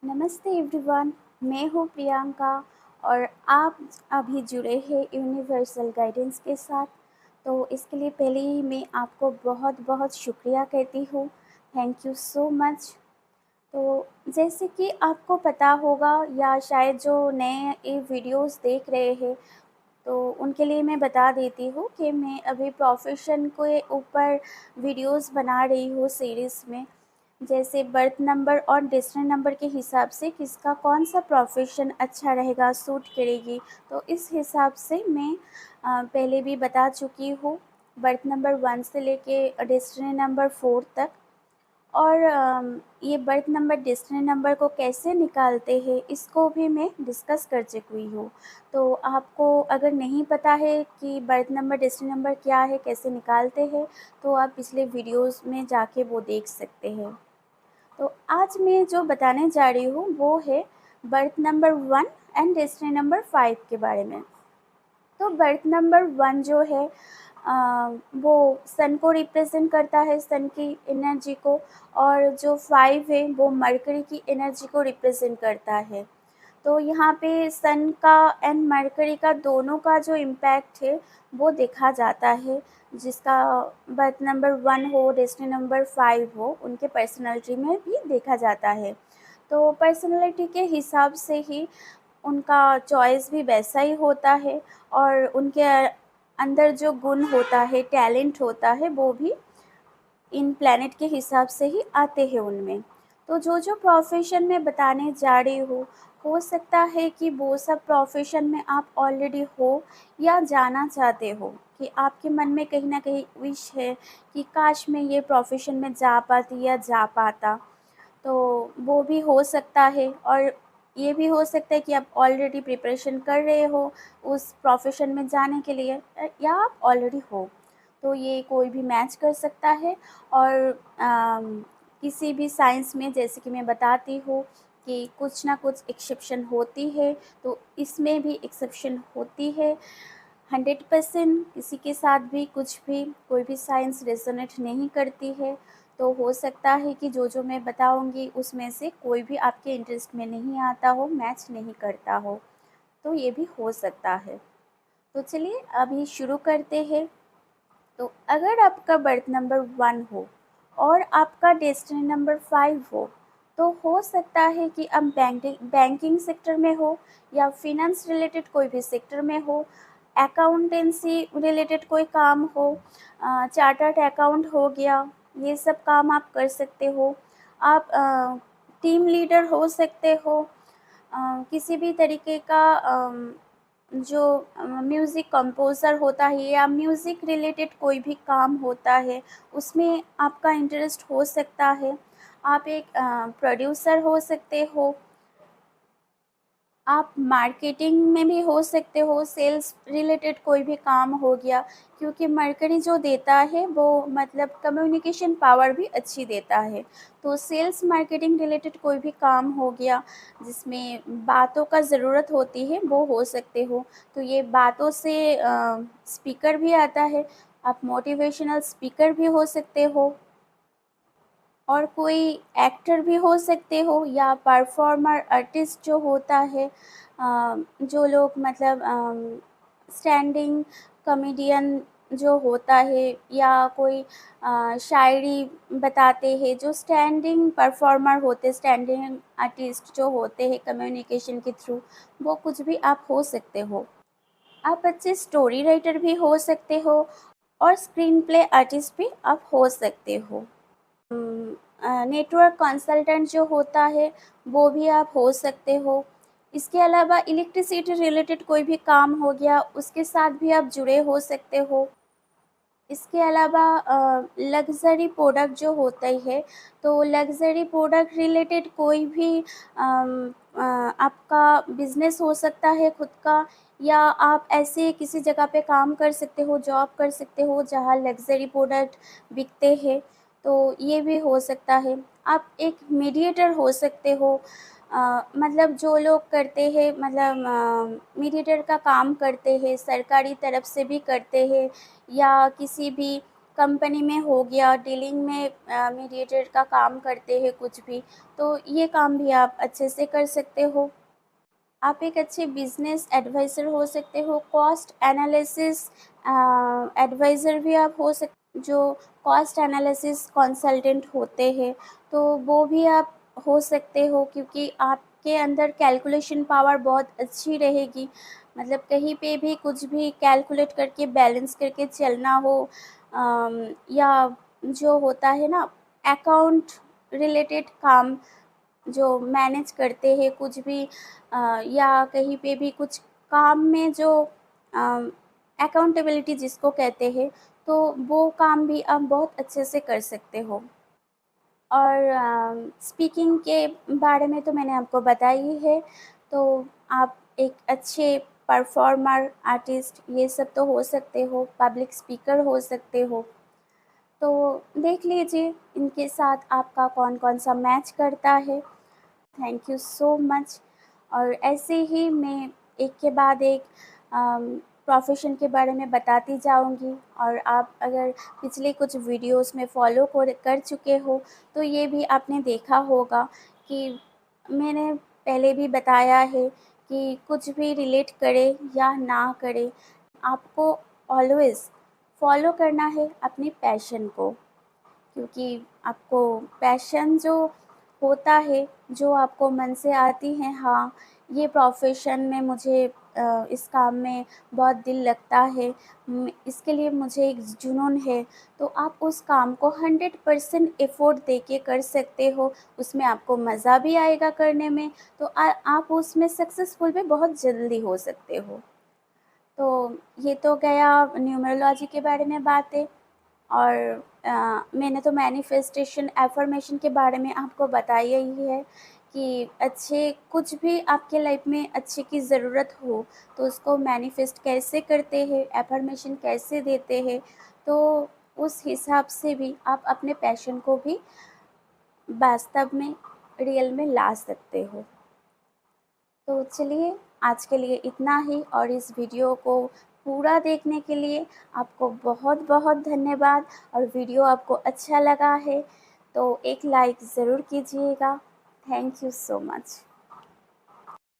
नमस्ते एवरीवन। मैं हूँ प्रियंका और आप अभी जुड़े हैं यूनिवर्सल गाइडेंस के साथ। तो इसके लिए पहले ही मैं आपको बहुत बहुत शुक्रिया कहती हूँ। Thank you so much. तो जैसे कि आपको पता होगा या शायद जो नए ये वीडियोस देख रहे हैं तो उनके लिए मैं बता देती हूँ कि मैं अभी प्रोफेशन के ऊपर वीडियोस बना रही हूँ सीरीज़ में। जैसे बर्थ नंबर और डेस्टिनी नंबर के हिसाब से किसका कौन सा प्रोफेशन अच्छा रहेगा, सूट करेगी। तो इस हिसाब से मैं पहले भी बता चुकी हूँ, बर्थ नंबर 1 से लेके डेस्टिनी नंबर 4 तक। और ये बर्थ नंबर डेस्टिनी नंबर को कैसे निकालते हैं इसको भी मैं डिस्कस कर चुकी हूँ। तो आपको अगर नहीं पता है कि बर्थ नंबर डेस्टिनी नंबर क्या है, कैसे निकालते हैं, तो आप पिछले वीडियोस में जाके वो देख सकते हैं। तो आज मैं जो बताने जा रही हूँ वो है birth number 1 and destiny number 5 के बारे में। तो बर्थ नंबर 1 जो है वो सन को रिप्रेजेंट करता है, सन की एनर्जी को। और जो 5 है वो मरकरी की एनर्जी को रिप्रेजेंट करता है। तो यहाँ पे सन का एंड मरकरी का दोनों का जो इम्पैक्ट है वो देखा जाता है। जिसका बर्थ नंबर 1 हो, डेस्टिनी नंबर 5 हो, उनके पर्सनालिटी में भी देखा जाता है। तो पर्सनालिटी के हिसाब से ही उनका चॉइस भी वैसा ही होता है और उनके अंदर जो गुण होता है, टैलेंट होता है, वो भी इन प्लैनेट के हिसाब से ही आते हैं उनमें। तो जो जो प्रोफेशन में बताने जा रही हूँ, हो सकता है कि वो सब प्रोफेशन में आप ऑलरेडी हो या जाना चाहते हो, कि आपके मन में कहीं ना कहीं विश है कि काश मैं ये प्रोफेशन में जा पाती या जा पाता। तो वो भी हो सकता है। और ये भी हो सकता है कि आप ऑलरेडी प्रिपरेशन कर रहे हो उस प्रोफेशन में जाने के लिए, या आप ऑलरेडी हो। तो ये कोई भी मैच कर सकता है। और किसी भी साइंस में जैसे कि मैं बताती हूँ कि कुछ ना कुछ एक्सेप्शन होती है, तो इसमें भी एक्सेप्शन होती है। 100% किसी के साथ भी कुछ भी कोई भी साइंस रेजोनेट नहीं करती है। तो हो सकता है कि जो जो मैं बताऊंगी उसमें से कोई भी आपके इंटरेस्ट में नहीं आता हो, मैच नहीं करता हो। तो ये भी हो सकता है। तो चलिए अभी शुरू करते हैं। तो अगर आपका बर्थ नंबर 1 हो और आपका डेस्टिनी नंबर 5 हो, तो हो सकता है कि आप बैंकिंग सेक्टर में हो या फिनेंस रिलेटेड कोई भी सेक्टर में हो, अकाउंटेंसी रिलेटेड कोई काम हो, चार्टर्ड अकाउंट हो गया, ये सब काम आप कर सकते हो। आप टीम लीडर हो सकते हो। किसी भी तरीके का जो म्यूज़िक कंपोज़र होता है या म्यूज़िक रिलेटेड कोई भी काम होता है, उसमें आपका इंटरेस्ट हो सकता है। आप एक प्रोड्यूसर हो सकते हो। आप मार्केटिंग में भी हो सकते हो, सेल्स रिलेटेड कोई भी काम हो गया, क्योंकि मरकरी जो देता है वो मतलब कम्युनिकेशन पावर भी अच्छी देता है। तो सेल्स मार्केटिंग रिलेटेड कोई भी काम हो गया जिसमें बातों का ज़रूरत होती है, वो हो सकते हो। तो ये बातों से स्पीकर भी आता है, आप मोटिवेशनल स्पीकर भी हो सकते हो। और कोई एक्टर भी हो सकते हो या परफॉर्मर आर्टिस्ट जो होता है, जो लोग मतलब स्टैंडिंग कॉमेडियन जो होता है, या कोई शायरी बताते हैं, जो स्टैंडिंग परफॉर्मर होते, स्टैंडिंग आर्टिस्ट जो होते हैं कम्युनिकेशन के थ्रू, वो कुछ भी आप हो सकते हो। आप अच्छे स्टोरी राइटर भी हो सकते हो और स्क्रीन प्ले आर्टिस्ट भी आप हो सकते हो। नेटवर्क कंसल्टेंट जो होता है वो भी आप हो सकते हो। इसके अलावा इलेक्ट्रिसिटी रिलेटेड कोई भी काम हो गया, उसके साथ भी आप जुड़े हो सकते हो। इसके अलावा लग्ज़री प्रोडक्ट जो होता ही है, तो लग्ज़री प्रोडक्ट रिलेटेड कोई भी आपका बिज़नेस हो सकता है खुद का, या आप ऐसे किसी जगह पे काम कर सकते हो, जॉब कर सकते हो जहाँ लग्ज़री प्रोडक्ट बिकते हैं। तो ये भी हो सकता है। आप एक मीडिएटर हो सकते हो। मतलब जो लोग करते हैं, मतलब मीडिएटर का काम करते हैं, सरकारी तरफ से भी करते हैं या किसी भी कंपनी में हो गया, डीलिंग में मीडिएटर का काम करते हैं कुछ भी, तो ये काम भी आप अच्छे से कर सकते हो। आप एक अच्छे बिजनेस एडवाइज़र हो सकते हो, कॉस्ट एनालिसिस एडवाइज़र भी आप हो जो कॉस्ट एनालिसिस कंसल्टेंट होते हैं, तो वो भी आप हो सकते हो, क्योंकि आपके अंदर कैलकुलेशन पावर बहुत अच्छी रहेगी। मतलब कहीं पे भी कुछ भी कैलकुलेट करके बैलेंस करके चलना हो, या जो होता है ना अकाउंट रिलेटेड काम जो मैनेज करते हैं कुछ भी, या कहीं पे भी कुछ काम में जो अकाउंटेबिलिटी जिसको कहते हैं, तो वो काम भी आप बहुत अच्छे से कर सकते हो। और स्पीकिंग के बारे में तो मैंने आपको बताया ही है, तो आप एक अच्छे परफॉर्मर, आर्टिस्ट ये सब तो हो सकते हो, पब्लिक स्पीकर हो सकते हो। तो देख लीजिए इनके साथ आपका कौन-कौन सा मैच करता है। Thank you so much. और ऐसे ही मैं एक के बाद एक प्रोफ़ेशन के बारे में बताती जाऊँगी, और आप अगर पिछले कुछ वीडियोस में फ़ॉलो कर चुके हो, तो ये भी आपने देखा होगा कि मैंने पहले भी बताया है कि कुछ भी रिलेट करे या ना करे, आपको ऑलवेज़ फ़ॉलो करना है अपनी पैशन को। क्योंकि आपको पैशन जो होता है, जो आपको मन से आती है, हाँ, ये प्रोफ़ेशन में मुझे इस काम में बहुत दिल लगता है, इसके लिए मुझे एक जुनून है, तो आप उस काम को 100% एफ़ोर्ट देके कर सकते हो। उसमें आपको मज़ा भी आएगा करने में, तो आप उसमें सक्सेसफुल भी बहुत जल्दी हो सकते हो। तो ये तो गया न्यूमरोलॉजी के बारे में बातें। और मैंने तो मैनिफेस्टेशन एफ़र्मेशन के बारे में आपको बताया ही है कि अच्छे कुछ भी आपके लाइफ में अच्छे की ज़रूरत हो, तो उसको मैनिफेस्ट कैसे करते हैं, एफ़र्मेशन कैसे देते हैं, तो उस हिसाब से भी आप अपने पैशन को भी वास्तव में, रियल में ला सकते हो। तो चलिए, आज के लिए इतना ही, और इस वीडियो को पूरा देखने के लिए आपको बहुत-बहुत धन्यवाद। और वीडियो आपको अच्छा लगा है तो एक लाइक ज़रूर कीजिएगा। Thank you so much.